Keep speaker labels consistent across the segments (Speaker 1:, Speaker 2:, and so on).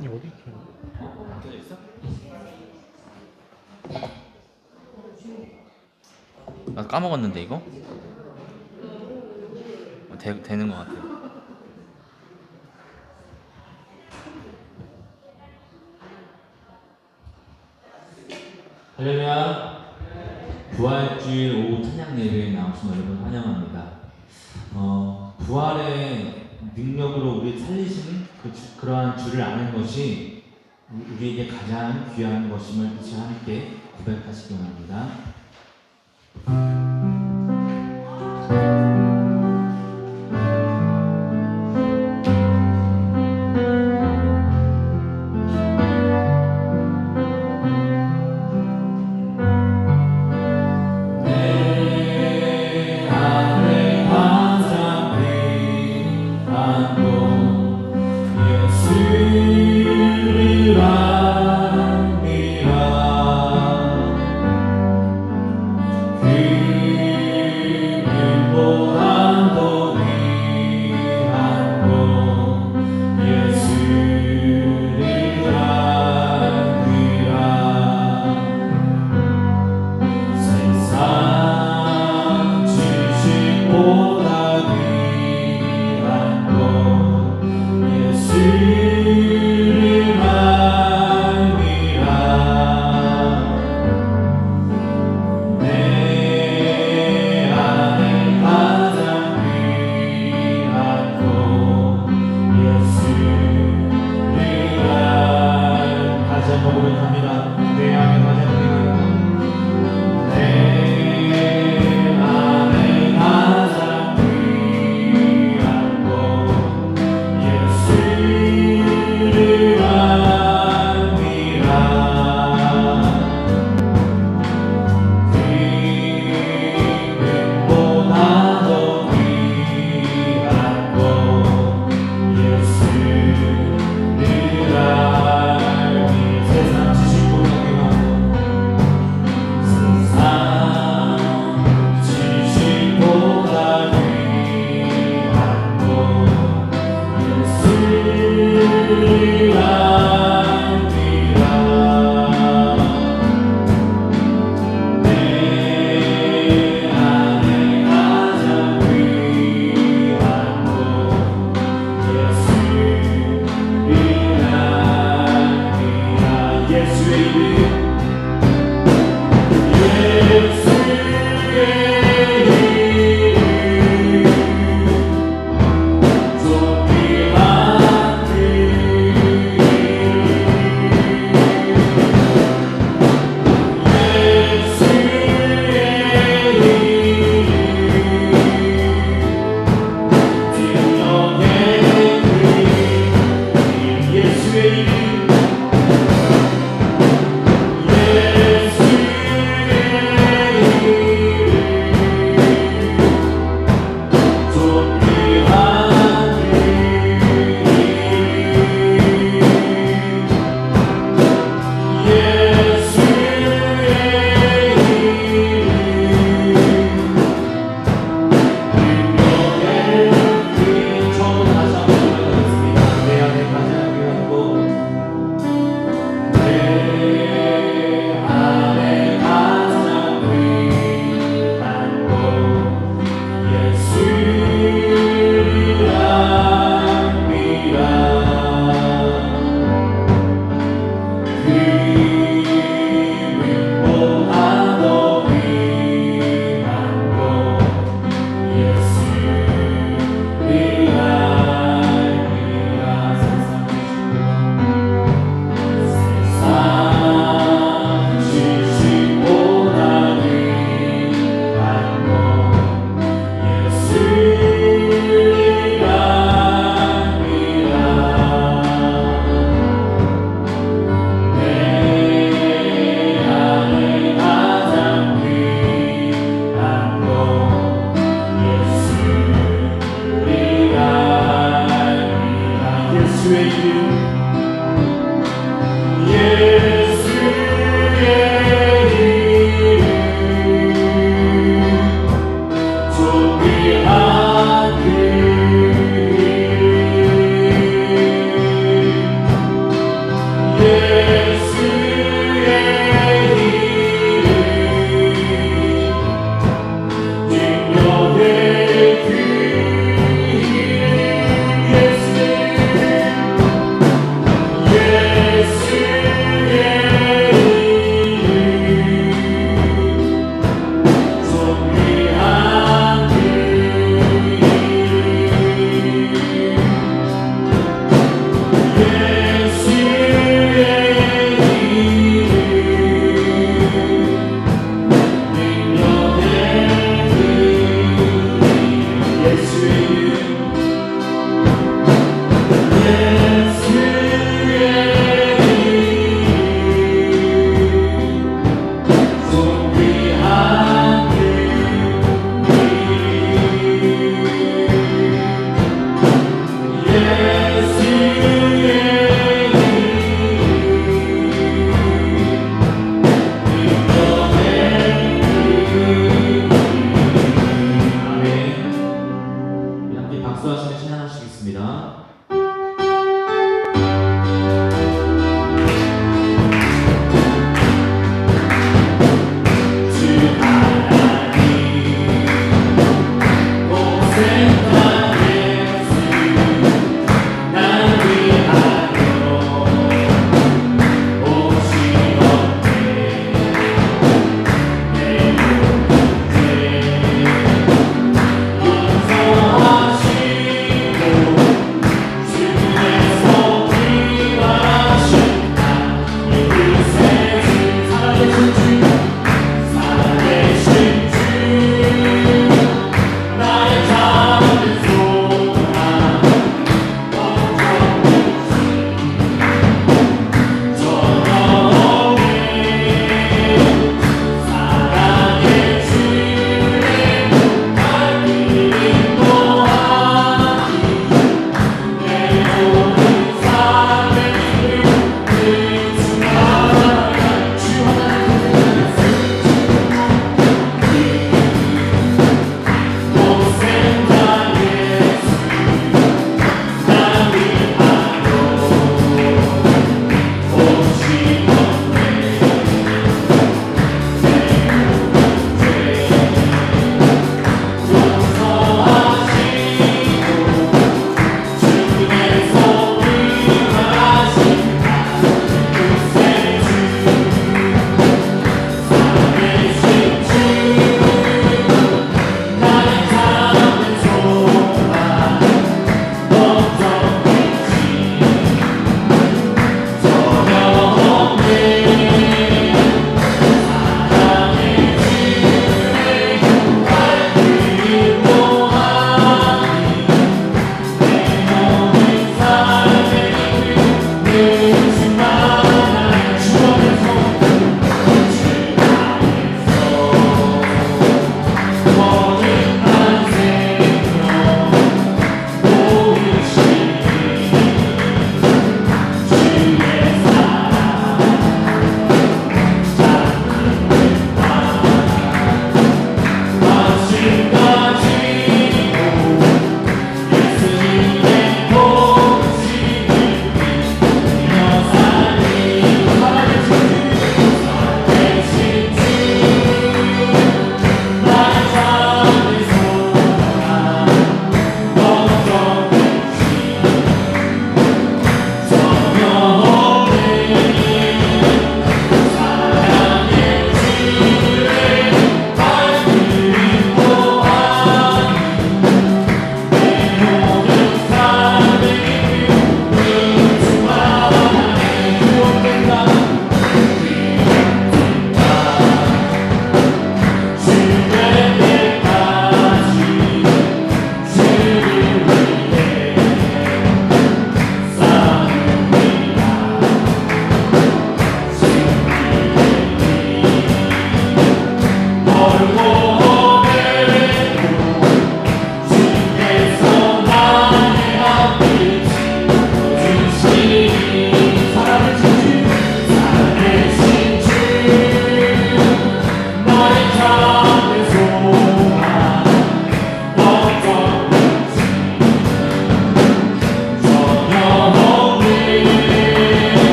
Speaker 1: 이 어디 있지?
Speaker 2: 켜져 있어? 나 까먹었는데 이거? 되는 것 같아. 할렐루야. 부활주일 오후 찬양 예배에 나오신 여러분 환영합니다. 부활의 능력으로 우리 살리시는 그러한 주를 아는 것이 우리에게 가장 귀한 것임을 같이 함께 고백하시기 원합니다. 아멘. 우리 함께 박수하시며 찬양하시겠습니다.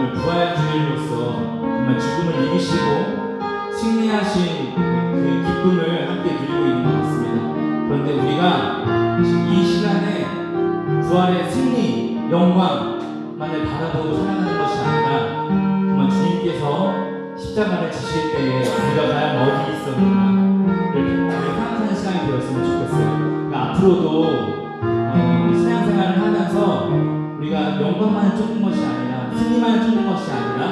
Speaker 2: 오늘 부활주일로서 정말 죽음을 이기시고 승리하신 그 기쁨을 함께 누리고 있는 것 같습니다. 그런데 우리가 이 시간에 부활의 승리, 영광만을 바라보고 살아가는 것이 아니라 정말 주님께서 십자가를 지실 때에 우리가 과연 어디 있었는가를 생각하는 시간이 되었으면 좋겠어요. 그러니까 앞으로도 신앙생활을 하면서 우리가 영광만을 쫓는 것이 아니라 승리만을 쫓는 것이 아니라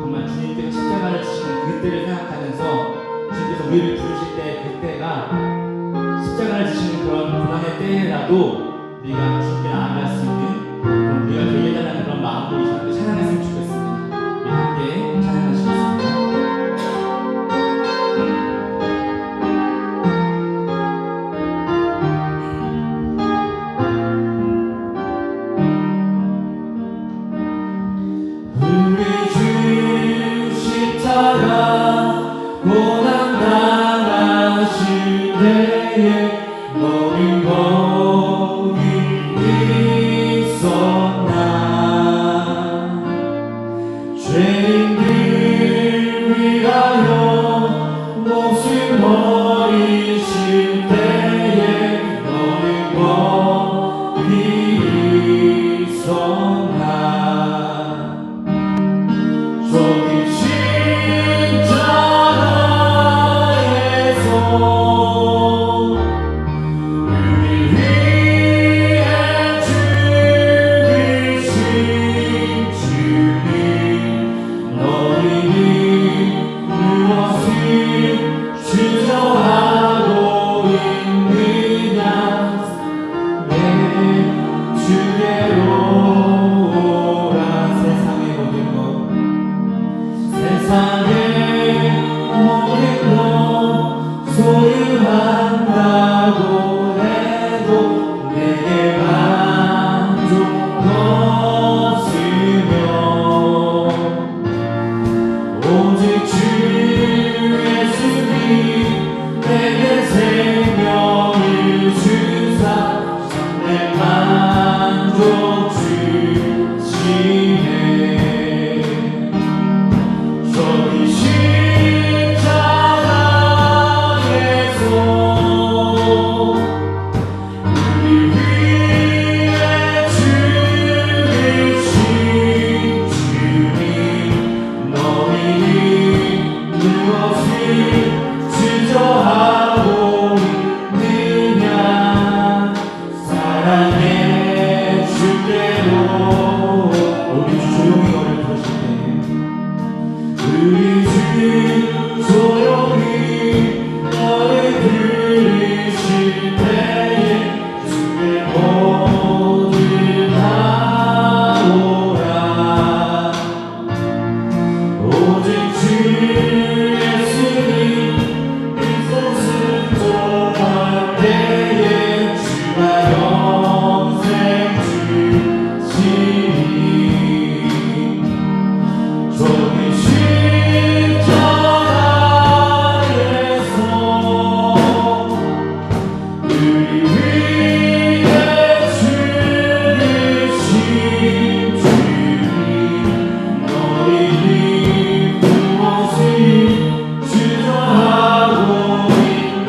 Speaker 2: 정말 주님께서 십자가를 지시는 그때를 생각하면서 주님께서 우리를 부르실 때 그때가 십자가를 지시는 그런 고난의 때라도 우리가 주님께 나아갈 수 있는 우리가 되게 달라는 그런 마음으로 이 시간에 찬양했으면 좋겠습니다. 우리 함께 찬양하시겠습니다. 우리 주 십자가 고난 당하실 때에 너는 거기 있었나. 죄인들 위하여 목숨 버리실 때에 너는 거기 있었나. 저기 십자가에서 우리 위해 죽으신 주님, 너희는 무엇을 주저하고 있느냐. 내 주께로 오라. 세상의 모든 것, 세상의 모든 것 소유한다고 해도 내게 만족 없으며 오직 주 예수님 내게 생명을 주사 내 만족 주시네. 저기 십자가에서 우리 위해 죽으신 주님, 너희는 무엇을 주저하고 있느냐. 사랑해 주께로. 우리 주 조용히 너를 부르실 때 우리 주 조용히 너를 부르실 때에 주의 모두 나오라. 오직 주 예수님 이곳을 정할 때에 주가 영생 주시니. 저기 십자가에서 우리 위해 죽으신 주님, 너희는 무엇을 주저하고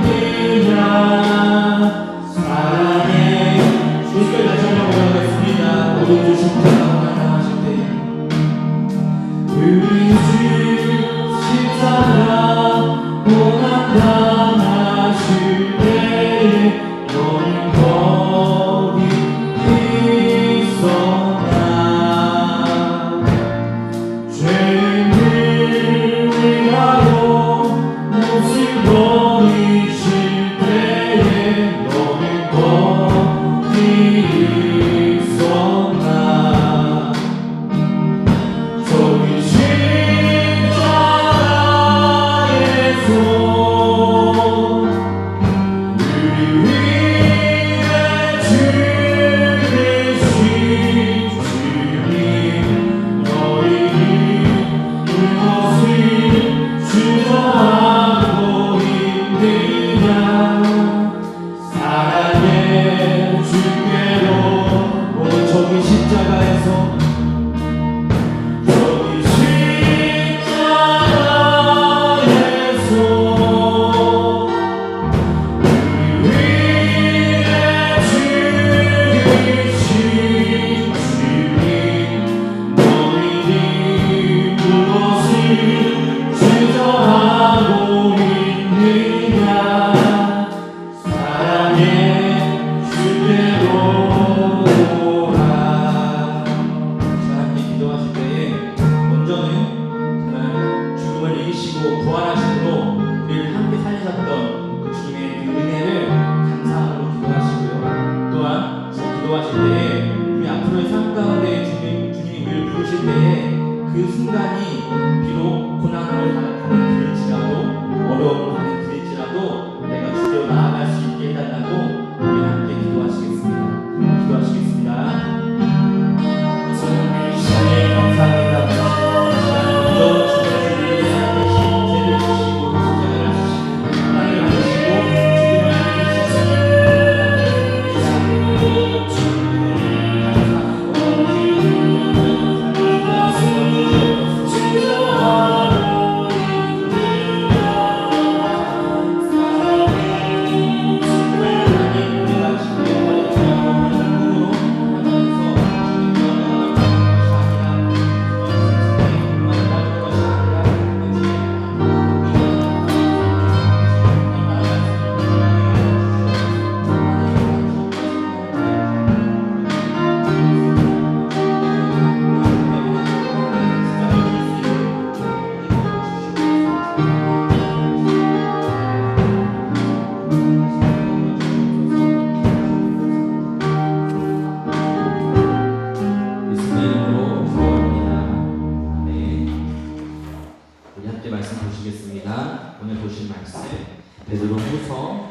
Speaker 2: 있느냐. 사랑해 주님을 다시 한번 고백하겠습니다. 우리 주 십자가 고난당하실 때에 우리 주 십자가 고난 당하실 때에 너는 거기 있었나. 죄인들 위하여 목숨 버리실 때에 너는 거기 있었나. 저기 시간이 비록 고난을 가는 길일지라도 어려움을 가는 길일지라도 내가 주여 나아갈 수 있게 해달라고 우리 함께 기도하시겠습니다. 기도하시겠습니다. 시간에 감사합니다. 먼저 주님의 계신 죄를 주시고 십자가를 주시고 하나님을 오늘 보실 말씀 베드로후서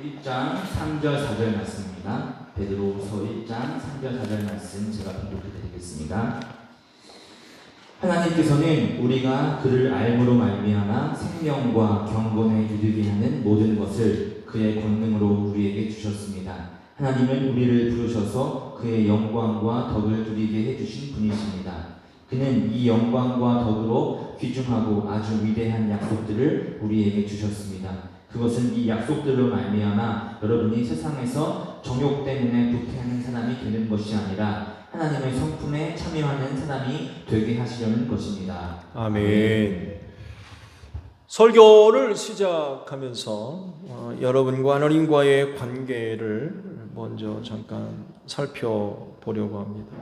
Speaker 2: 1장 3절 4절 말씀입니다. 베드로후서 1장 3절 4절 말씀 제가 봉독해 드리겠습니다. 하나님께서는 우리가 그를 알므로 말미암아 생명과 경건에 이르게 하는 모든 것을 그의 권능으로 우리에게 주셨습니다. 하나님은 우리를 부르셔서 그의 영광과 덕을 누리게 해주신 분이십니다. 그는 이 영광과 덕으로 귀중하고 아주 위대한 약속들을 우리에게 주셨습니다. 그것은 이 약속들로 말미암아 여러분이 세상에서 정욕 때문에 부패하는 사람이 되는 것이 아니라 하나님의 성품에 참여하는 사람이 되게 하시려는 것입니다.
Speaker 1: 아멘. 설교를 시작하면서 여러분과 하나님과의 관계를 먼저 잠깐 살펴보려고 합니다.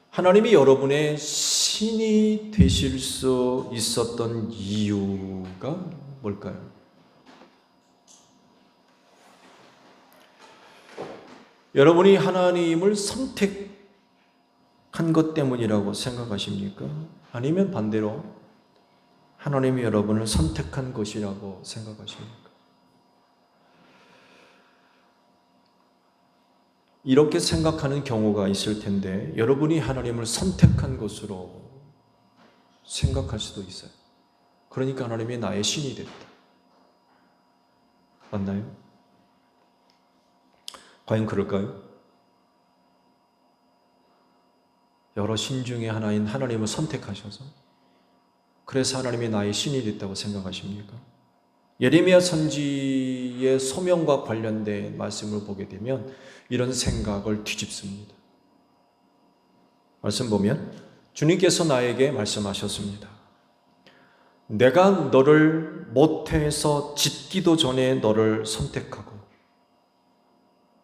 Speaker 1: 하나님이 여러분의 신이 되실 수 있었던 이유가 뭘까요? 여러분이 하나님을 선택한 것 때문이라고 생각하십니까? 아니면 반대로 하나님이 여러분을 선택한 것이라고 생각하십니까? 이렇게 생각하는 경우가 있을 텐데 여러분이 하나님을 선택한 것으로 생각할 수도 있어요. 그러니까 하나님이 나의 신이 됐다. 맞나요? 과연 그럴까요? 여러 신 중에 하나인 하나님을 선택하셔서 그래서 하나님이 나의 신이 됐다고 생각하십니까? 예레미야 선지의 소명과 관련된 말씀을 보게 되면 이런 생각을 뒤집습니다. 말씀 보면 주님께서 나에게 말씀하셨습니다. 내가 너를 모태에서 짓기도 전에 너를 선택하고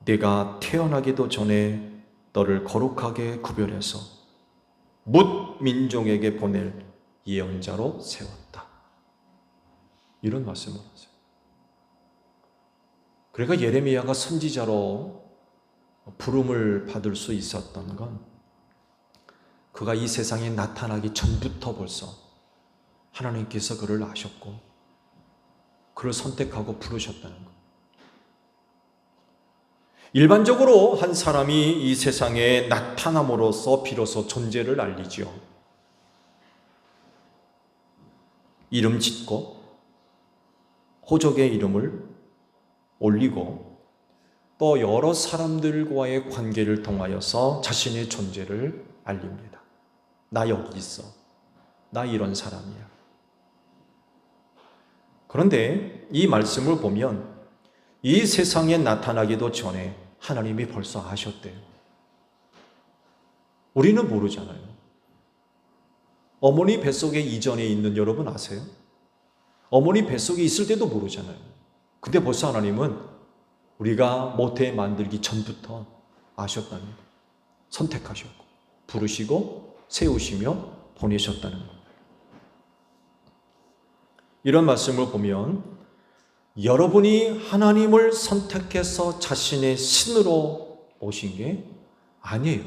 Speaker 1: 네가 태어나기도 전에 너를 거룩하게 구별해서 뭇 민족에게 보낼 예언자로 세웠다. 이런 말씀을 하세요. 그러니까 예레미야가 선지자로 부름을 받을 수 있었던 건 그가 이 세상에 나타나기 전부터 벌써 하나님께서 그를 아셨고 그를 선택하고 부르셨다는 것. 일반적으로 한 사람이 이 세상에 나타남으로써 비로소 존재를 알리죠. 이름 짓고 호적의 이름을 올리고 또 여러 사람들과의 관계를 통하여서 자신의 존재를 알립니다. 나 여기 있어. 나 이런 사람이야. 그런데 이 말씀을 보면 이 세상에 나타나기도 전에 하나님이 벌써 아셨대요. 우리는 모르잖아요. 어머니 뱃속에 이전에 있는 여러분 아세요? 어머니 뱃속에 있을 때도 모르잖아요. 근데 벌써 하나님은 우리가 모태 만들기 전부터 아셨다는 거예요. 선택하셨고 부르시고 세우시며 보내셨다는 거예요. 이런 말씀을 보면 여러분이 하나님을 선택해서 자신의 신으로 모신 게 아니에요.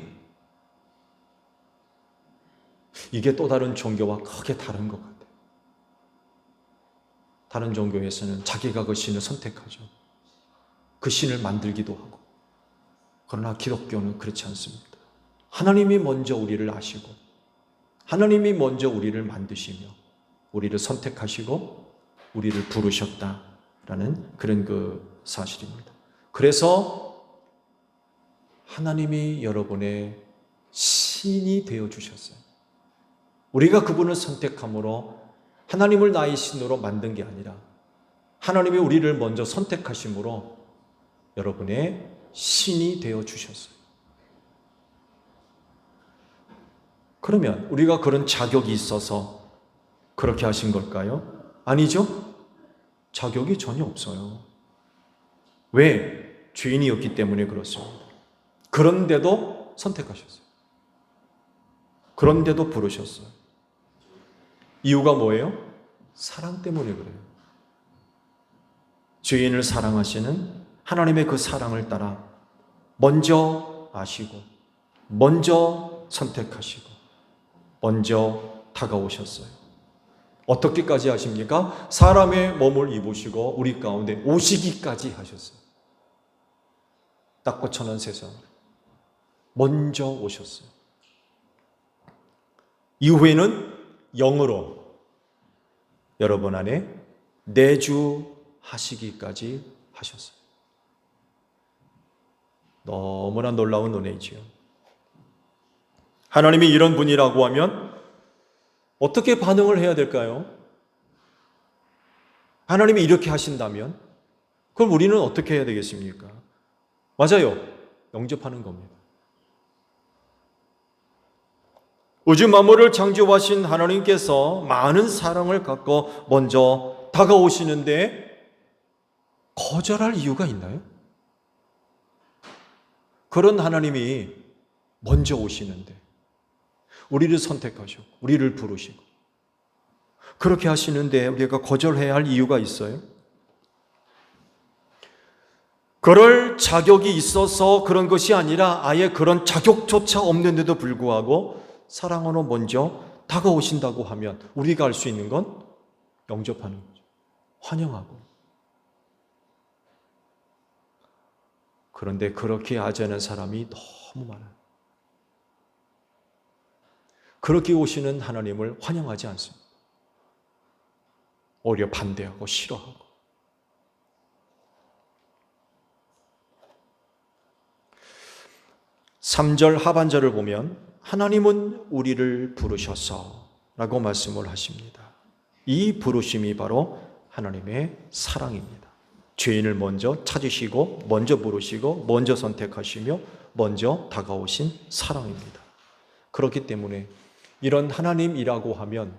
Speaker 1: 이게 또 다른 종교와 크게 다른 것 같아요. 다른 종교에서는 자기가 그 신을 선택하죠. 그 신을 만들기도 하고. 그러나 기독교는 그렇지 않습니다. 하나님이 먼저 우리를 아시고 하나님이 먼저 우리를 만드시며 우리를 선택하시고 우리를 부르셨다라는 그런 그 사실입니다. 그래서 하나님이 여러분의 신이 되어 주셨어요. 우리가 그분을 선택함으로 하나님을 나의 신으로 만든 게 아니라 하나님이 우리를 먼저 선택하심으로 여러분의 신이 되어 주셨어요. 그러면 우리가 그런 자격이 있어서 그렇게 하신 걸까요? 아니죠. 자격이 전혀 없어요. 왜? 죄인이었기 때문에 그렇습니다. 그런데도 선택하셨어요. 그런데도 부르셨어요. 이유가 뭐예요? 사랑 때문에 그래요. 죄인을 사랑하시는 하나님의 그 사랑을 따라 먼저 아시고 먼저 선택하시고 먼저 다가오셨어요. 어떻게까지 하십니까? 사람의 몸을 입으시고 우리 가운데 오시기까지 하셨어요. 딱 고쳐놓은 세상 먼저 오셨어요. 이후에는 영으로 여러분 안에 내주하시기까지 하셨어요. 너무나 놀라운 은혜이지요. 하나님이 이런 분이라고 하면 어떻게 반응을 해야 될까요? 하나님이 이렇게 하신다면 그럼 우리는 어떻게 해야 되겠습니까? 맞아요. 영접하는 겁니다. 우주 만물을 창조하신 하나님께서 많은 사랑을 갖고 먼저 다가오시는데 거절할 이유가 있나요? 그런 하나님이 먼저 오시는데 우리를 선택하시고 우리를 부르시고 그렇게 하시는데 우리가 거절해야 할 이유가 있어요? 그럴 자격이 있어서 그런 것이 아니라 아예 그런 자격조차 없는데도 불구하고 사랑으로 먼저 다가오신다고 하면 우리가 할 수 있는 건 영접하는 거죠. 환영하고. 그런데 그렇게 하지 않은 사람이 너무 많아요. 그렇게 오시는 하나님을 환영하지 않습니다. 오히려 반대하고 싫어하고. (3절) 하반절을 보면 하나님은 우리를 부르셔서 라고 말씀을 하십니다. 이 부르심이 바로 하나님의 사랑입니다. 죄인을 먼저 찾으시고 먼저 부르시고 먼저 선택하시며 먼저 다가오신 사랑입니다. 그렇기 때문에 이런 하나님이라고 하면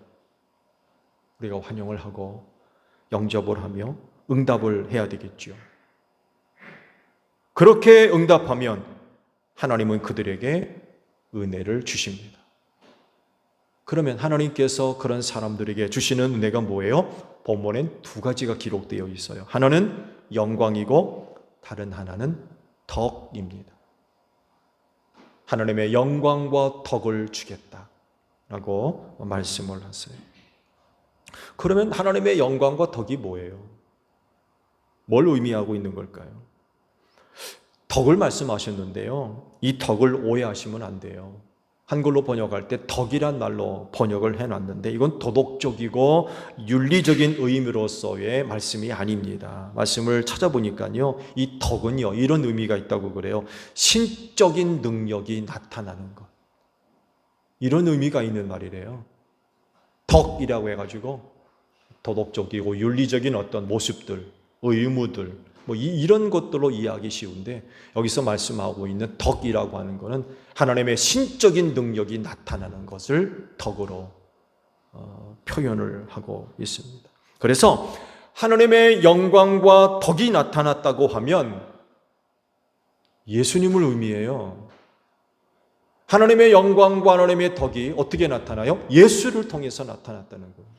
Speaker 1: 우리가 환영을 하고 영접을 하며 응답을 해야 되겠죠. 그렇게 응답하면 하나님은 그들에게 은혜를 주십니다. 그러면 하나님께서 그런 사람들에게 주시는 은혜가 뭐예요? 본문엔 두 가지가 기록되어 있어요. 하나는 영광이고 다른 하나는 덕입니다. 하나님의 영광과 덕을 주겠다라고 말씀을 하세요. 그러면 하나님의 영광과 덕이 뭐예요? 뭘 의미하고 있는 걸까요? 덕을 말씀하셨는데요. 이 덕을 오해하시면 안 돼요. 한글로 번역할 때 덕이란 말로 번역을 해놨는데 이건 도덕적이고 윤리적인 의미로서의 말씀이 아닙니다. 말씀을 찾아보니까요. 이 덕은요. 이런 의미가 있다고 그래요. 신적인 능력이 나타나는 것. 이런 의미가 있는 말이래요. 덕이라고 해가지고 도덕적이고 윤리적인 어떤 모습들, 의무들 이런 것들로 이해하기 쉬운데 여기서 말씀하고 있는 덕이라고 하는 것은 하나님의 신적인 능력이 나타나는 것을 덕으로 표현을 하고 있습니다. 그래서 하나님의 영광과 덕이 나타났다고 하면 예수님을 의미해요. 하나님의 영광과 하나님의 덕이 어떻게 나타나요? 예수를 통해서 나타났다는 거예요.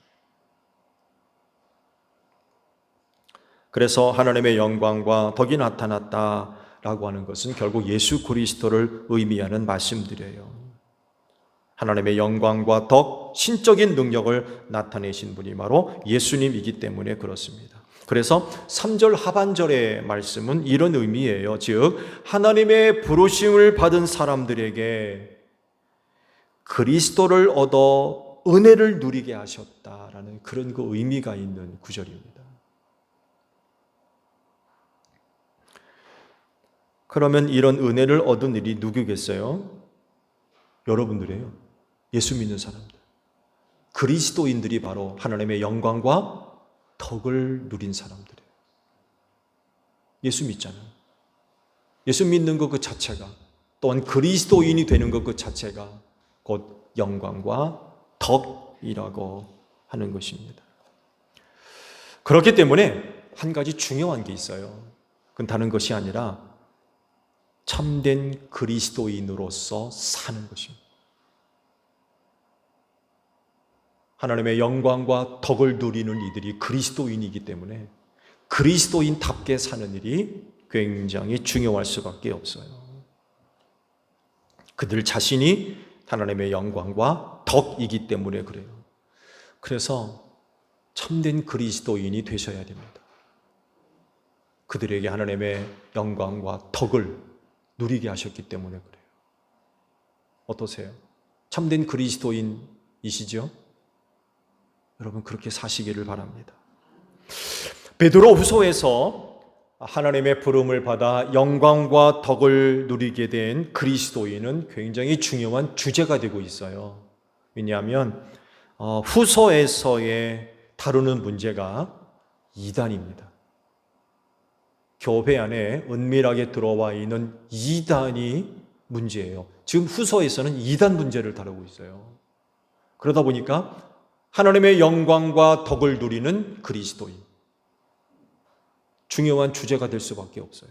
Speaker 1: 그래서 하나님의 영광과 덕이 나타났다라고 하는 것은 결국 예수 그리스도를 의미하는 말씀들이에요. 하나님의 영광과 덕, 신적인 능력을 나타내신 분이 바로 예수님이기 때문에 그렇습니다. 그래서 3절 하반절의 말씀은 이런 의미예요. 즉 하나님의 부르심을 받은 사람들에게 그리스도를 얻어 은혜를 누리게 하셨다라는 그런 그 의미가 있는 구절입니다. 그러면 이런 은혜를 얻은 일이 누구겠어요? 여러분들이에요. 예수 믿는 사람들. 그리스도인들이 바로 하나님의 영광과 덕을 누린 사람들이에요. 예수 믿잖아요. 예수 믿는 것 그 자체가, 또한 그리스도인이 되는 것 그 자체가 곧 영광과 덕이라고 하는 것입니다. 그렇기 때문에 한 가지 중요한 게 있어요. 그건 다른 것이 아니라 참된 그리스도인으로서 사는 것입니다. 하나님의 영광과 덕을 누리는 이들이 그리스도인이기 때문에 그리스도인답게 사는 일이 굉장히 중요할 수밖에 없어요. 그들 자신이 하나님의 영광과 덕이기 때문에 그래요. 그래서 참된 그리스도인이 되셔야 됩니다. 그들에게 하나님의 영광과 덕을 누리게 하셨기 때문에 그래요. 어떠세요? 참된 그리스도인이시죠? 여러분 그렇게 사시기를 바랍니다. 베드로후서에서 하나님의 부름을 받아 영광과 덕을 누리게 된 그리스도인은 굉장히 중요한 주제가 되고 있어요. 왜냐하면 후서에서의 다루는 문제가 이단입니다. 교회 안에 은밀하게 들어와 있는 이단이 문제예요. 지금 후서에서는 이단 문제를 다루고 있어요. 그러다 보니까 하나님의 영광과 덕을 누리는 그리스도인, 중요한 주제가 될 수밖에 없어요.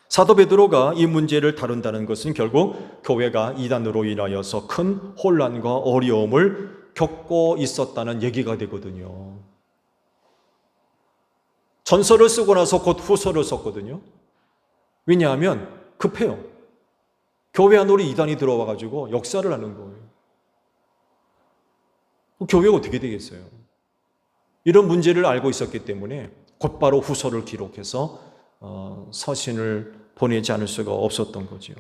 Speaker 1: 사도 베드로가 이 문제를 다룬다는 것은 결국 교회가 이단으로 인하여서 큰 혼란과 어려움을 겪고 있었다는 얘기가 되거든요. 전서를 쓰고 나서 곧 후서를 썼거든요. 왜냐하면 급해요. 교회 안으로 이단이 들어와 가지고 역사를 하는 거예요. 교회가 어떻게 되겠어요? 이런 문제를 알고 있었기 때문에 곧바로 후서를 기록해서 서신을 보내지 않을 수가 없었던 거죠.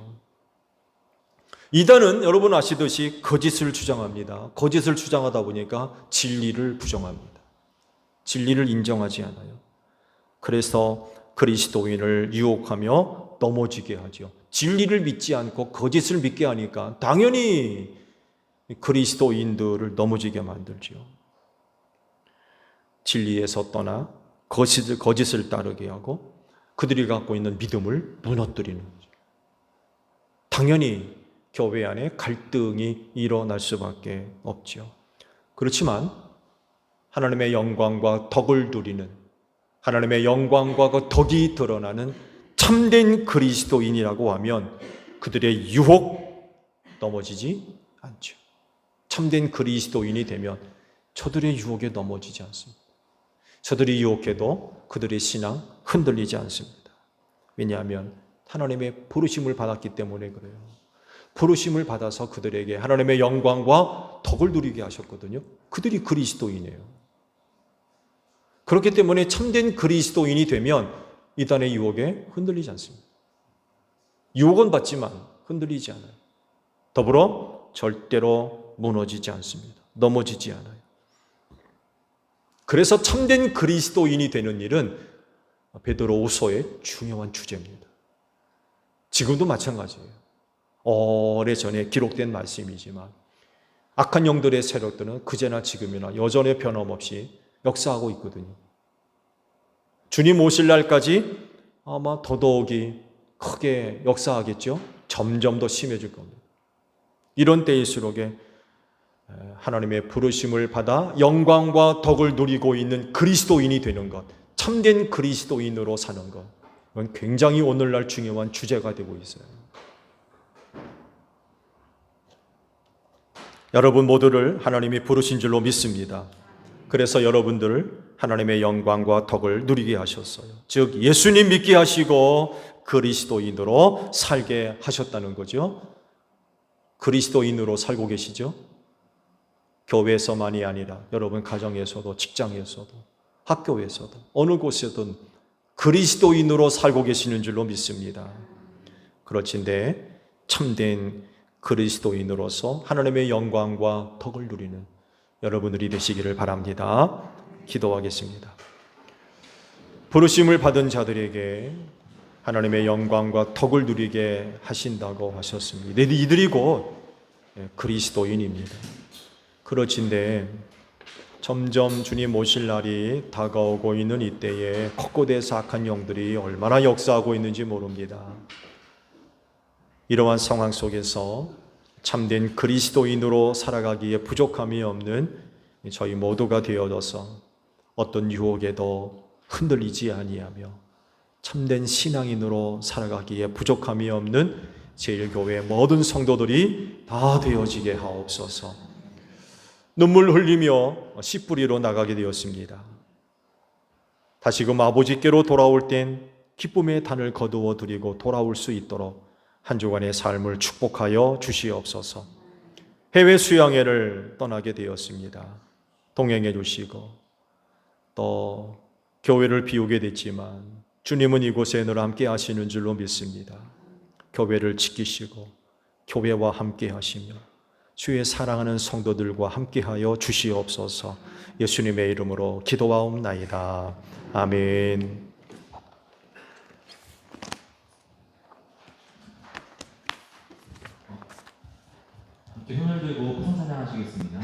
Speaker 1: 이단은 여러분 아시듯이 거짓을 주장합니다. 거짓을 주장하다 보니까 진리를 부정합니다. 진리를 인정하지 않아요. 그래서 그리스도인을 유혹하며 넘어지게 하죠. 진리를 믿지 않고 거짓을 믿게 하니까 당연히 그리스도인들을 넘어지게 만들죠. 진리에서 떠나 거짓을 따르게 하고 그들이 갖고 있는 믿음을 무너뜨리는 거죠. 당연히 교회 안에 갈등이 일어날 수밖에 없죠. 그렇지만 하나님의 영광과 덕을 누리는, 하나님의 영광과 그 덕이 드러나는 참된 그리스도인이라고 하면 그들의 유혹 넘어지지 않죠. 참된 그리스도인이 되면 저들의 유혹에 넘어지지 않습니다. 저들이 유혹해도 그들의 신앙 흔들리지 않습니다. 왜냐하면 하나님의 부르심을 받았기 때문에 그래요. 부르심을 받아서 그들에게 하나님의 영광과 덕을 누리게 하셨거든요. 그들이 그리스도인이에요. 그렇기 때문에 참된 그리스도인이 되면 이단의 유혹에 흔들리지 않습니다. 유혹은 받지만 흔들리지 않아요. 더불어 절대로 무너지지 않습니다. 넘어지지 않아요. 그래서 참된 그리스도인이 되는 일은 베드로후서의 중요한 주제입니다. 지금도 마찬가지예요. 오래전에 기록된 말씀이지만 악한 영들의 세력들은 그제나 지금이나 여전히 변함없이 역사하고 있거든요. 주님 오실 날까지 아마 더더욱이 크게 역사하겠죠. 점점 더 심해질 겁니다. 이런 때일수록에 하나님의 부르심을 받아 영광과 덕을 누리고 있는 그리스도인이 되는 것, 참된 그리스도인으로 사는 것, 이건 굉장히 오늘날 중요한 주제가 되고 있어요. 여러분 모두를 하나님이 부르신 줄로 믿습니다. 그래서 여러분들을 하나님의 영광과 덕을 누리게 하셨어요. 즉 예수님 믿게 하시고 그리스도인으로 살게 하셨다는 거죠. 그리스도인으로 살고 계시죠? 교회에서만이 아니라 여러분 가정에서도, 직장에서도, 학교에서도, 어느 곳에든 그리스도인으로 살고 계시는 줄로 믿습니다. 그렇진데 참된 그리스도인으로서 하나님의 영광과 덕을 누리는 여러분들이 되시기를 바랍니다. 기도하겠습니다. 부르심을 받은 자들에게 하나님의 영광과 덕을 누리게 하신다고 하셨습니다. 이들이 곧 그리스도인입니다. 그렇진데 점점 주님 오실 날이 다가오고 있는 이때에 곳곳에서 악한 영들이 얼마나 역사하고 있는지 모릅니다. 이러한 상황 속에서 참된 그리스도인으로 살아가기에 부족함이 없는 저희 모두가 되어져서 어떤 유혹에도 흔들리지 아니하며 참된 신앙인으로 살아가기에 부족함이 없는 제1교회 모든 성도들이 다 되어지게 하옵소서. 눈물 흘리며 씨 뿌리러 나가게 되었습니다. 다시금 아버지께로 돌아올 땐 기쁨의 단을 거두어 드리고 돌아올 수 있도록 한 주간의 삶을 축복하여 주시옵소서. 해외 수양회를 떠나게 되었습니다. 동행해 주시고 또 교회를 비우게 됐지만 주님은 이곳에 늘 함께 하시는 줄로 믿습니다. 교회를 지키시고 교회와 함께 하시며 주의 사랑하는 성도들과 함께하여 주시옵소서. 예수님의 이름으로 기도하옵나이다. 아멘.
Speaker 2: 손을 들고 풍찬양 하시겠습니다.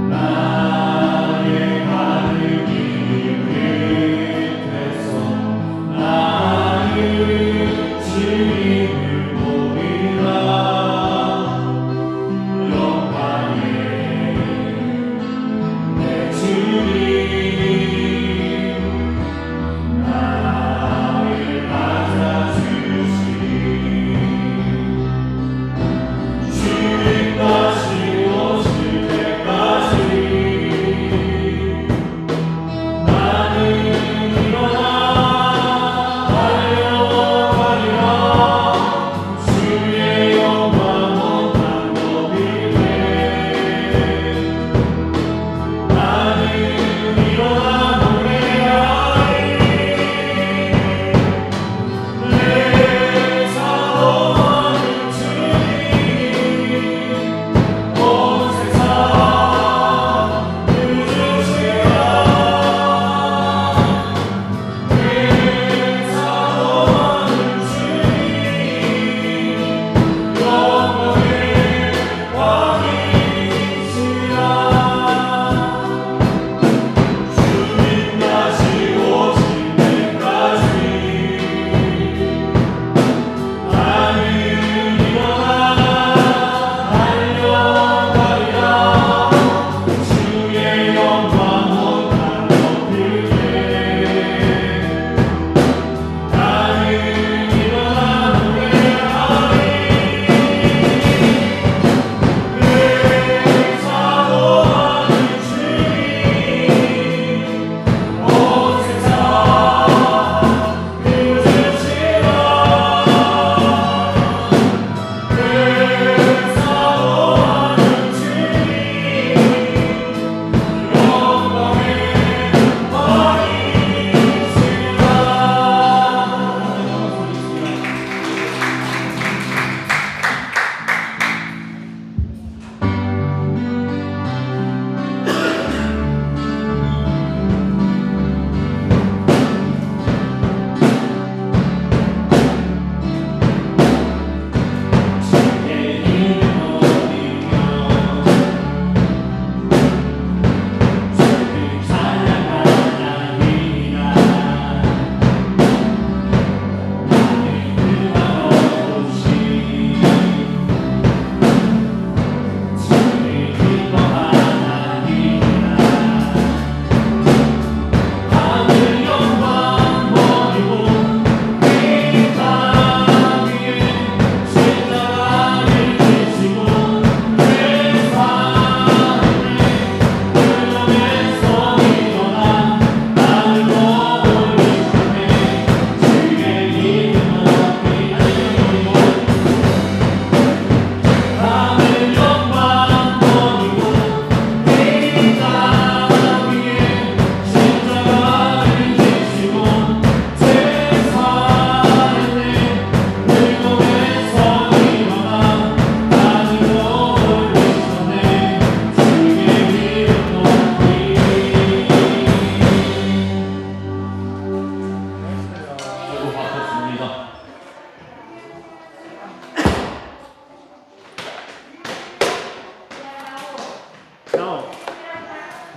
Speaker 3: 나의 가는 길 끝에서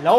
Speaker 3: แล้ว